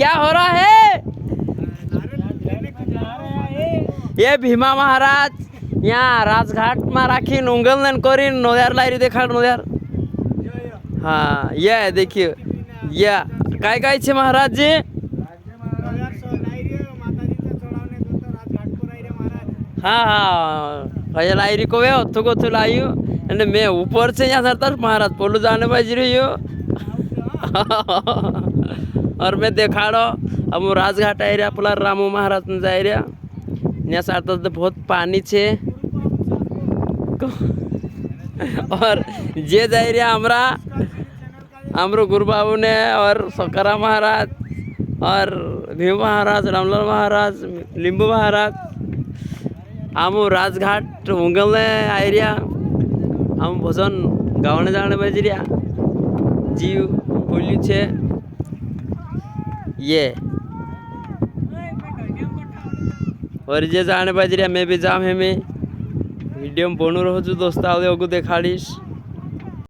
क्या हो रहा है? ये भीमा महाराज यहाँ राजघाट में राखी उंगल कोरी नोयार लायरी देखा नोयार। हाँ ये देखिए ये काय छे महाराज जी। हाँ हाँ लायरी को वे को लायु અને मैं ऊपर से यहाँ सरता महाराज पोलू जाने बाजी रही हो। और मैं देखाड़ो अब राजघाट एरिया पुला रामू महाराज ने जा एरिया यहाँ साथ बहुत पानी छे। और जे जा एरिया हमरा हमरो गुरु बाबू ने और सकरा महाराज और भीम महाराज रामलाल महाराज लिंबू महाराज हम राजघाट उंगल एरिया हम भजन गावने जाने बजरिया जीव बोली छे ये। और जे जाने बजरिया मैं भी जाम है मैं वीडियो में बनू रहूँ दोस्त आओ देखाड़ीश।